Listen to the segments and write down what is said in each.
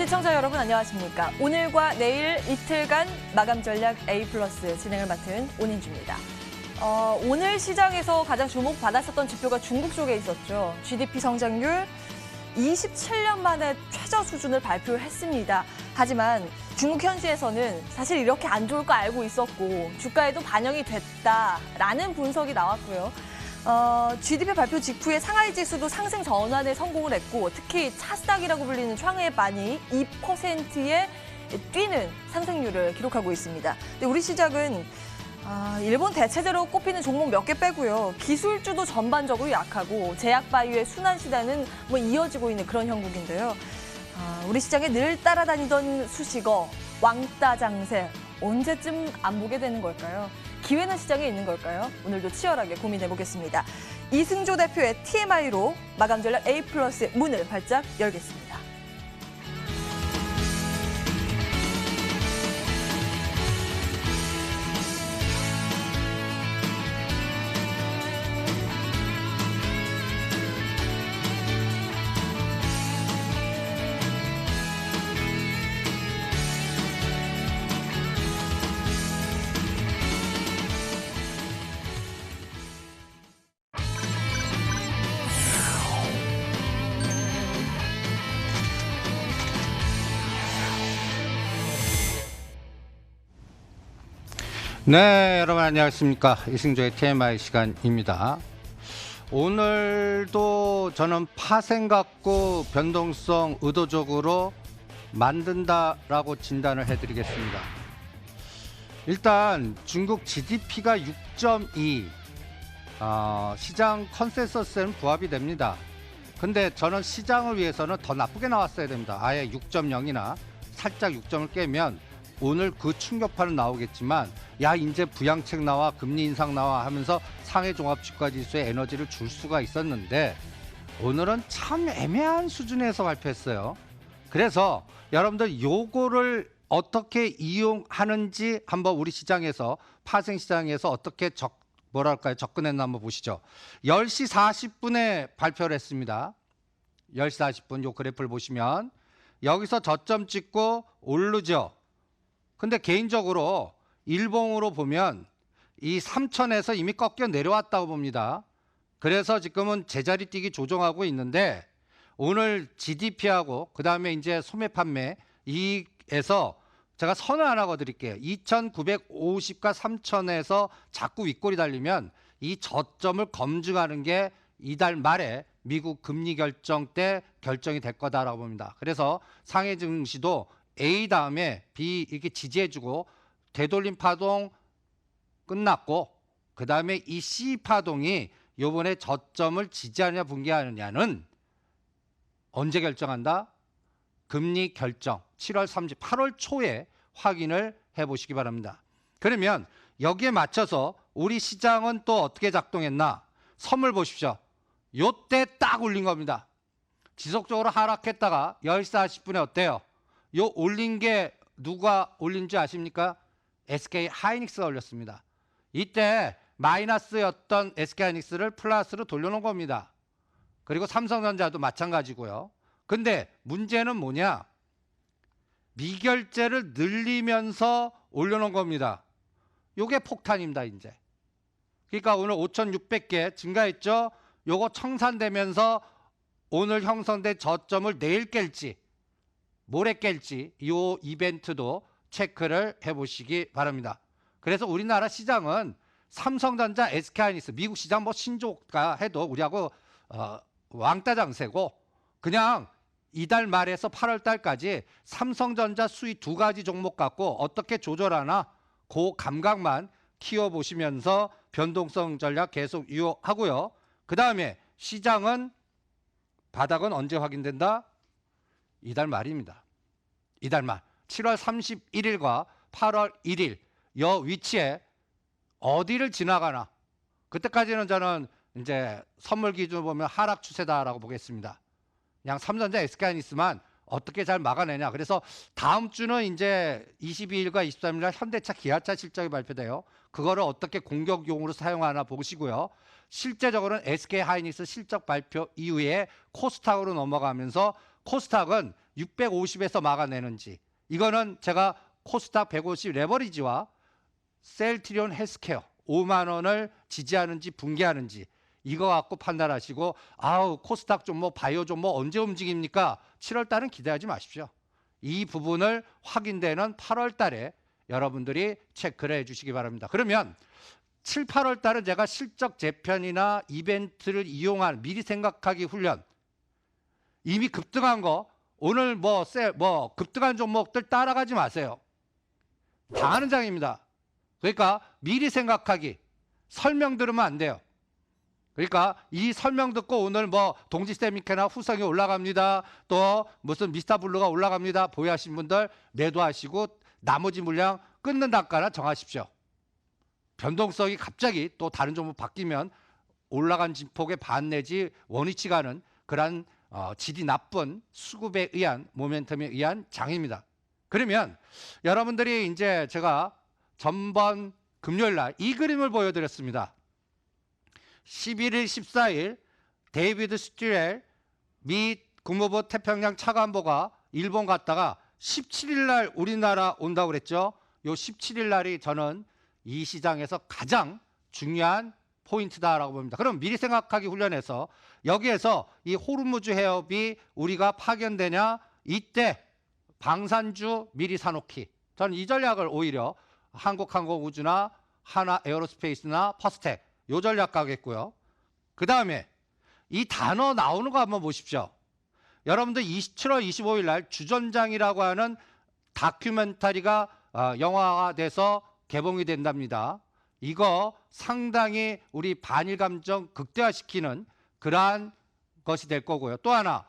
시청자 여러분 안녕하십니까. 오늘과 내일 이틀간 마감 전략 A+ 진행을 맡은 온인주입니다. 오늘 시장에서 가장 주목받았었던 지표가 중국 쪽에 있었죠. GDP 성장률 27년 만에 최저 수준을 발표했습니다. 하지만 중국 현지에서는 사실 이렇게 안 좋을 거 알고 있었고 주가에도 반영이 됐다라는 분석이 나왔고요. GDP 발표 직후에 상하이 지수도 상승 전환에 성공을 했고 특히 차스닥이라고 불리는 샹하이반이 2%의 뛰는 상승률을 기록하고 있습니다. 근데 우리 시장은 일본 대체제로 꼽히는 종목 몇 개 빼고요. 기술주도 전반적으로 약하고 제약바이오의 순환 시대는 이어지고 있는 그런 형국인데요. 우리 시장에 늘 따라다니던 수식어 왕따 장세 언제쯤 안 보게 되는 걸까요? 기회는 시장에 있는 걸까요? 오늘도 치열하게 고민해보겠습니다. 이승조 대표의 TMI로 마감 전략 A+ 문을 활짝 열겠습니다. 네, 여러분 안녕하십니까. 이승조의 TMI 시간입니다. 오늘도 저는 파생 갖고 변동성 의도적으로 만든다라고 진단을 해드리겠습니다. 일단 중국 GDP가 6.2 시장 컨센서스에는 부합이 됩니다. 근데 저는 시장을 위해서는 더 나쁘게 나왔어야 됩니다. 아예 6.0이나 살짝 6점을 깨면 오늘 그 충격파는 나오겠지만 야 이제 부양책 나와 금리 인상 나와 하면서 상해 종합주가지수에 에너지를 줄 수가 있었는데 오늘은 참 애매한 수준에서 발표했어요. 그래서 여러분들 요거를 어떻게 이용하는지 한번 우리 시장에서 파생 시장에서 어떻게 접근했나 한번 보시죠. 10시 40분에 발표를 했습니다. 10시 40분 요 그래프를 보시면 여기서 저점 찍고 오르죠. 근데 개인적으로 일봉으로 보면 이 3천에서 이미 꺾여 내려왔다고 봅니다. 그래서 지금은 제자리 뛰기 조정하고 있는데 오늘 GDP하고 그 다음에 이제 소매 판매 이에서 제가 선을 하나 거드릴게요. 2,950과 3천에서 자꾸 윗골이 달리면 이 저점을 검증하는 게 이달 말에 미국 금리 결정 때 결정이 될 거다라고 봅니다. 그래서 상해 증시도 A 다음에 B 이렇게 지지해주고 되돌림 파동 끝났고 그 다음에 이 C 파동이 요번에 저점을 지지하느냐 붕괴하느냐는 언제 결정한다? 금리 결정 7월 30, 8월 초에 확인을 해보시기 바랍니다. 그러면 여기에 맞춰서 우리 시장은 또 어떻게 작동했나? 선물 보십시오. 요때 딱 올린 겁니다. 지속적으로 하락했다가 10시 40분에 어때요? 요 올린 게 누가 올린 줄 아십니까? SK 하이닉스가 올렸습니다. 이때 마이너스였던 SK 하이닉스를 플러스로 돌려놓은 겁니다. 그리고 삼성전자도 마찬가지고요. 근데 문제는 뭐냐? 미결제를 늘리면서 올려놓은 겁니다. 요게 폭탄입니다, 이제. 그러니까 오늘 5,600개 증가했죠? 요거 청산되면서 오늘 형성된 저점을 내일 깰지 모레 깰지 이 이벤트도 체크를 해보시기 바랍니다. 그래서 우리나라 시장은 삼성전자, SK하이닉스, 미국 시장 신조가 해도 우리하고 왕따 장세고 그냥 이달 말에서 8월 달까지 삼성전자 수위 두 가지 종목 갖고 어떻게 조절하나 그 감각만 키워보시면서 변동성 전략 계속 유효하고요. 그 다음에 시장은 바닥은 언제 확인된다? 이달 말입니다. 이달 말 7월 31일과 8월 1일 여 위치에 어디를 지나가나 그때까지는 저는 이제 선물 기준으로 보면 하락 추세다라고 보겠습니다. 그냥 삼성전자 SK하이닉스만 어떻게 잘 막아내냐. 그래서 다음 주는 이제 22일과 23일 현대차 기아차 실적이 발표돼요. 그거를 어떻게 공격용으로 사용하나 보시고요. 실제적으로는 SK하이닉스 실적 발표 이후에 코스닥으로 넘어가면서 코스닥은 650에서 막아내는지, 이거는 제가 코스닥 150 레버리지와 셀트리온 헬스케어 5만 원을 지지하는지 붕괴하는지 이거 갖고 판단하시고, 아우 코스닥 종목 바이오 종목 언제 움직입니까? 7월 달은 기대하지 마십시오. 이 부분을 확인되는 8월 달에 여러분들이 체크를 해주시기 바랍니다. 그러면 7, 8월 달은 제가 실적 재편이나 이벤트를 이용한 미리 생각하기 훈련, 이미 급등한 거 오늘 급등한 종목들 따라가지 마세요. 다 아는 장입니다. 그러니까 미리 생각하기, 설명 들으면 안 돼요. 그러니까 이 설명 듣고 오늘 동지세미케나 후성이 올라갑니다, 또 무슨 미스터블루가 올라갑니다 보유하신 분들 매도하시고 나머지 물량 끊는 단가나 정하십시오. 변동성이 갑자기 또 다른 종목 바뀌면 올라간 진폭의 반 내지 원위치 가는 그런 질이 나쁜 수급에 의한 모멘텀에 의한 장입니다. 그러면 여러분들이 이제 제가 전번 금요일 날 이 그림을 보여드렸습니다. 11일, 14일 데이비드 스튜엘 미 국무부 태평양 차관보가 일본 갔다가 17일 날 우리나라 온다고 그랬죠. 요 17일 날이 저는 이 시장에서 가장 중요한 포인트다라고 봅니다. 그럼 미리 생각하기 훈련에서 여기에서 이 호르무즈 해협이 우리가 파견되냐, 이때 방산주 미리 사놓기. 저는 이 전략을 오히려 한국항공우주나 하나 에어로스페이스나 퍼스텍 요 전략 가겠고요. 그 다음에 이 단어 나오는 거 한번 보십시오. 여러분들 7월 25일 날 주전장이라고 하는 다큐멘터리가 영화가 돼서 개봉이 된답니다. 이거 상당히 우리 반일 감정 극대화시키는 그러한 것이 될 거고요. 또 하나,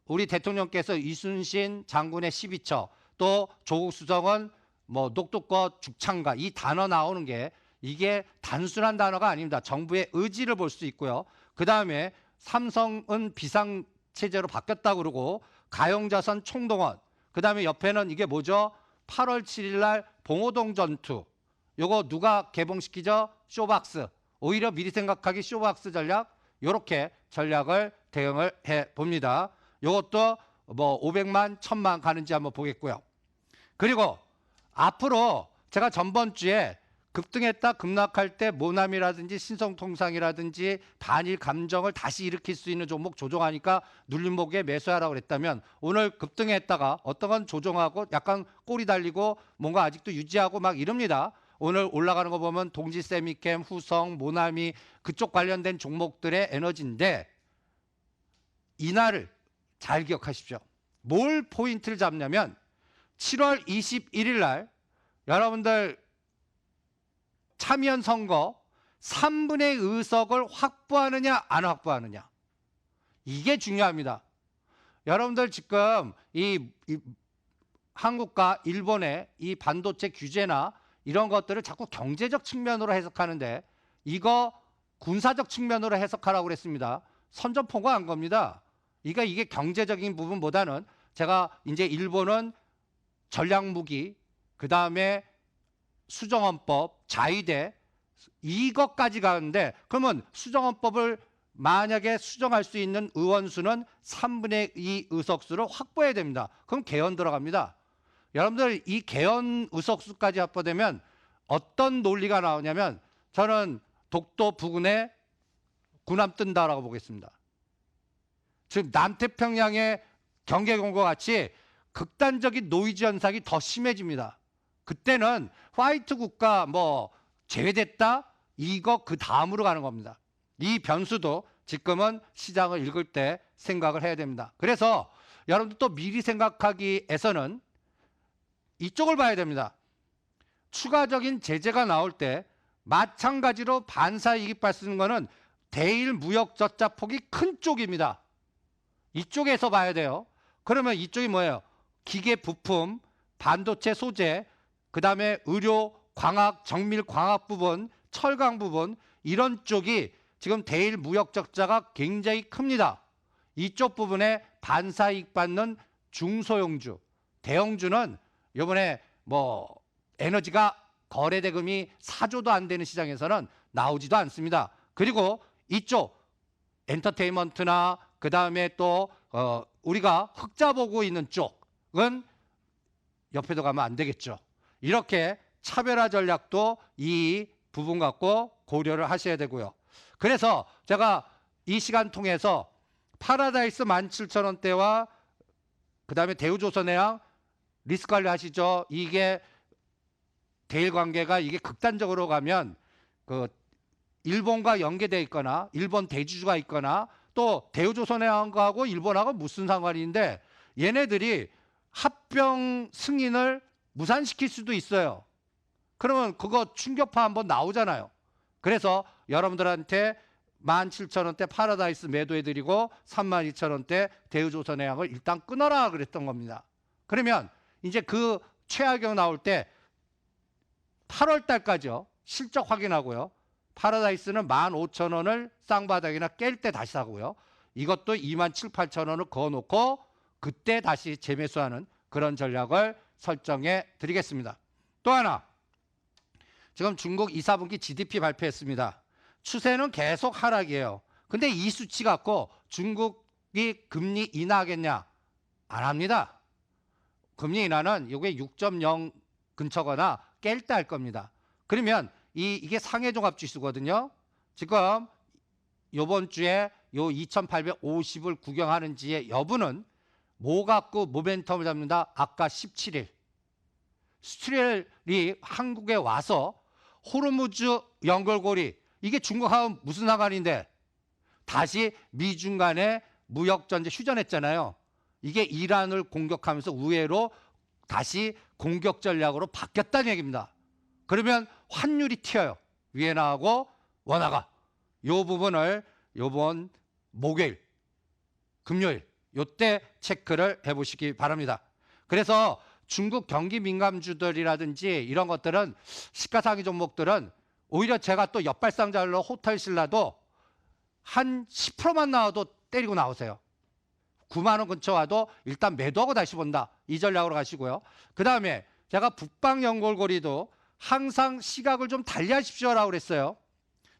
우리 대통령께서 이순신 장군의 12처, 또 조국 수석은 녹두꽃 죽창가, 이 단어 나오는 게 이게 단순한 단어가 아닙니다. 정부의 의지를 볼 수 있고요. 그 다음에 삼성은 비상체제로 바뀌었다고 그러고 가용자선 총동원, 그 다음에 옆에는 이게 뭐죠? 8월 7일 날 봉오동 전투, 요거 누가 개봉시키죠? 쇼박스. 오히려 미리 생각하기 쇼박스 전략, 요렇게 전략을 대응을 해봅니다. 요것도 500만, 1000만 가는지 한번 보겠고요. 그리고 앞으로 제가 전번 주에 급등했다 급락할 때 모남이라든지 신성통상이라든지 반일 감정을 다시 일으킬 수 있는 종목 조정하니까 눌림목에 매수하라고 그랬다면, 오늘 급등했다가 어떤 건 조정하고 약간 꼬리 달리고 뭔가 아직도 유지하고 막 이럽니다. 오늘 올라가는 거 보면 동지세미캠, 후성, 모나미 그쪽 관련된 종목들의 에너지인데, 이날을 잘 기억하십시오. 뭘 포인트를 잡냐면 7월 21일 날 여러분들 참여연 선거 3분의 의석을 확보하느냐 안 확보하느냐, 이게 중요합니다. 여러분들 지금 이 한국과 일본의 이 반도체 규제나 이런 것들을 자꾸 경제적 측면으로 해석하는데, 이거 군사적 측면으로 해석하라고 그랬습니다. 선전포고한 겁니다. 이게 경제적인 부분보다는 제가 이제 일본은 전략무기, 그 다음에 수정헌법, 자위대 이것까지 가는데, 그러면 수정헌법을 만약에 수정할 수 있는 의원 수는 3분의 2 의석수를 확보해야 됩니다. 그럼 개헌 들어갑니다. 여러분들 이 개헌 의석수까지 확보되면 어떤 논리가 나오냐면, 저는 독도 부근에 군함 뜬다라고 보겠습니다. 지금 남태평양의 경계공과 같이 극단적인 노이즈 현상이 더 심해집니다. 그때는 화이트 국가 제외됐다, 이거 그 다음으로 가는 겁니다. 이 변수도 지금은 시장을 읽을 때 생각을 해야 됩니다. 그래서 여러분들 또 미리 생각하기에서는 이쪽을 봐야 됩니다. 추가적인 제재가 나올 때 마찬가지로 반사이익 발생하는 거는 대일 무역 적자 폭이 큰 쪽입니다. 이쪽에서 봐야 돼요. 그러면 이쪽이 뭐예요? 기계 부품, 반도체 소재, 그 다음에 의료, 광학, 정밀 광학 부분, 철강 부분, 이런 쪽이 지금 대일 무역 적자가 굉장히 큽니다. 이쪽 부분에 반사이익 받는 중소형주, 대형주는 이번에 에너지가 거래 대금이 4조도 안 되는 시장에서는 나오지도 않습니다. 그리고 이쪽 엔터테인먼트나 그 다음에 또 우리가 흑자 보고 있는 쪽은 옆에도 가면 안 되겠죠. 이렇게 차별화 전략도 이 부분 갖고 고려를 하셔야 되고요. 그래서 제가 이 시간 통해서 파라다이스 17,000원대와 그다음에 대우조선해양 리스크 관리 하시죠. 이게 대일 관계가 이게 극단적으로 가면 그 일본과 연계돼 있거나 일본 대주주가 있거나 또 대우조선해양하고 일본하고 무슨 상관인데 얘네들이 합병 승인을 무산시킬 수도 있어요. 그러면 그거 충격파 한번 나오잖아요. 그래서 여러분들한테 17,000원대 파라다이스 매도해드리고 32,000원대 대우조선해양을 일단 끊어라 그랬던 겁니다. 그러면 이제 그 최하경 나올 때 8월 달까지요. 실적 확인하고요. 파라다이스는 15,000원을 쌍바닥이나 깰 때 다시 사고요. 이것도 27,000, 8,000원을 그어놓고 그때 다시 재매수하는 그런 전략을 설정해 드리겠습니다. 또 하나, 지금 중국 2, 4분기 GDP 발표했습니다. 추세는 계속 하락이에요. 근데 이 수치 갖고 중국이 금리 인하하겠냐? 안 합니다. 금리 인하는 이게 6.0 근처거나 깰 때 할 겁니다. 그러면 이게 상해종합지수거든요. 지금 이번 주에 요 2,850을 구경하는지의 여부는 뭐 갖고 모멘텀을 잡는다? 아까 17일. 17일이 한국에 와서 호르무즈 연결고리, 이게 중국하고 무슨 상관인데 다시 미중 간의 무역전쟁 휴전했잖아요. 이게 이란을 공격하면서 우회로 다시 공격 전략으로 바뀌었다는 얘기입니다. 그러면 환율이 튀어요. 위엔화하고 원화가. 이 부분을 이번 목요일, 금요일 이때 체크를 해보시기 바랍니다. 그래서 중국 경기 민감주들이라든지 이런 것들은 시가상위 종목들은 오히려 제가 또 옆발상자로 호텔 신라도 한 10%만 나와도 때리고 나오세요. 9만 원 근처 와도 일단 매도하고 다시 본다. 이 전략으로 가시고요. 그 다음에 제가 북방 연골고리도 항상 시각을 좀 달리하십시오라고 그랬어요.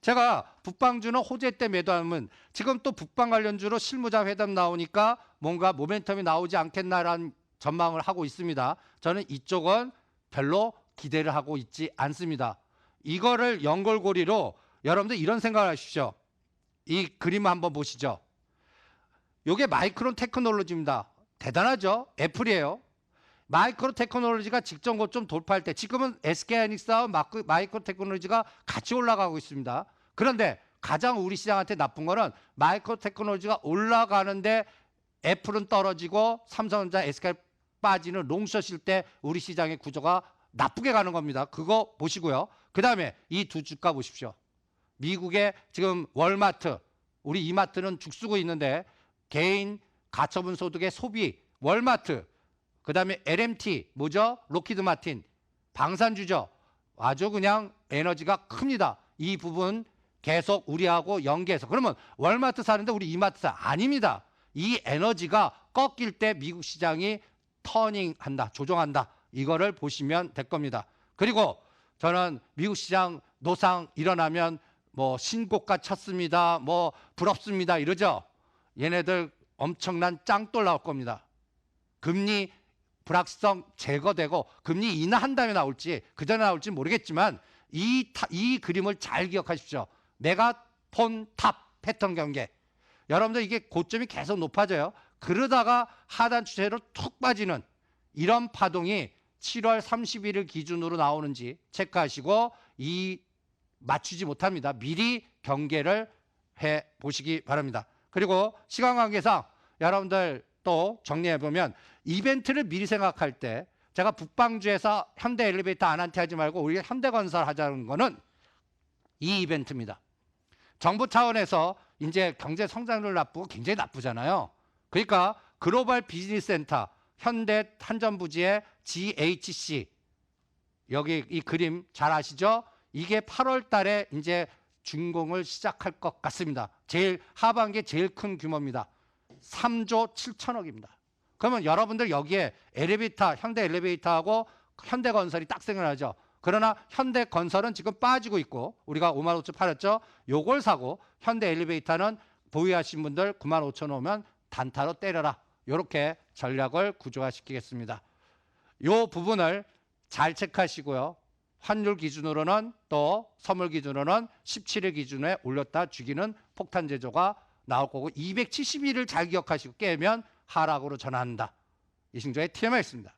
제가 북방주는 호재 때 매도하면 지금 또 북방 관련주로 실무자 회담 나오니까 뭔가 모멘텀이 나오지 않겠나라는 전망을 하고 있습니다. 저는 이쪽은 별로 기대를 하고 있지 않습니다. 이거를 연골고리로 여러분들 이런 생각을 하십시오. 이 그림 한번 보시죠. 이게 마이크론 테크놀로지입니다. 대단하죠? 애플이에요. 마이크론 테크놀로지가 직전 고점 돌파할 때 지금은 SK하이닉스와 마이크론 테크놀로지가 같이 올라가고 있습니다. 그런데 가장 우리 시장한테 나쁜 거는 마이크론 테크놀로지가 올라가는데 애플은 떨어지고 삼성전자, SK 빠지는 롱숏일 때 우리 시장의 구조가 나쁘게 가는 겁니다. 그거 보시고요. 그 다음에 이 두 주가 보십시오. 미국의 지금 월마트, 우리 이마트는 죽 쓰고 있는데 개인 가처분 소득의 소비, 월마트, 그 다음에 LMT, 뭐죠? 로키드 마틴, 방산주죠. 아주 그냥 에너지가 큽니다. 이 부분 계속 우리하고 연계해서. 그러면 월마트 사는데 우리 이마트 사? 아닙니다. 이 에너지가 꺾일 때 미국 시장이 터닝한다, 조정한다. 이거를 보시면 될 겁니다. 그리고 저는 미국 시장 노상 일어나면 뭐 신고가 쳤습니다, 뭐 부럽습니다 이러죠. 얘네들 엄청난 짱돌 나올 겁니다. 금리 불확실성 제거되고 금리 인하한 다음에 나올지 그 전에 나올지 모르겠지만 이 그림을 잘 기억하십시오. 메가폰 탑 패턴 경계. 여러분들 이게 고점이 계속 높아져요. 그러다가 하단 추세로 툭 빠지는 이런 파동이 7월 31일 기준으로 나오는지 체크하시고 이 맞추지 못합니다. 미리 경계를 해 보시기 바랍니다. 그리고 시간 관계상 여러분들 또 정리해 보면 이벤트를 미리 생각할 때 제가 북방주에서 현대 엘리베이터 안한테 하지 말고 우리 현대건설 하자는 거는 이 이벤트입니다. 정부 차원에서 이제 경제 성장률 나쁘고 굉장히 나쁘잖아요. 그러니까 글로벌 비즈니스 센터 현대 한전부지의 GHC, 여기 이 그림 잘 아시죠? 이게 8월 달에 이제 준공을 시작할 것 같습니다. 제일 하반기에 제일 큰 규모입니다. 3조 7천억입니다. 그러면 여러분들 여기에 엘리베이터, 현대 엘리베이터하고 현대건설이 딱 생각나죠. 그러나 현대건설은 지금 빠지고 있고 우리가 5만 5천 팔았죠. 요걸 사고 현대 엘리베이터는 보유하신 분들 9만 5천 오면 단타로 때려라. 이렇게 전략을 구조화시키겠습니다. 이 부분을 잘 체크하시고요. 환율 기준으로는 또 선물 기준으로는 17일 기준에 올렸다 죽이는 폭탄 제조가 나올 거고 271을 잘 기억하시고 깨면 하락으로 전환한다. 이승조의 TMI였습니다.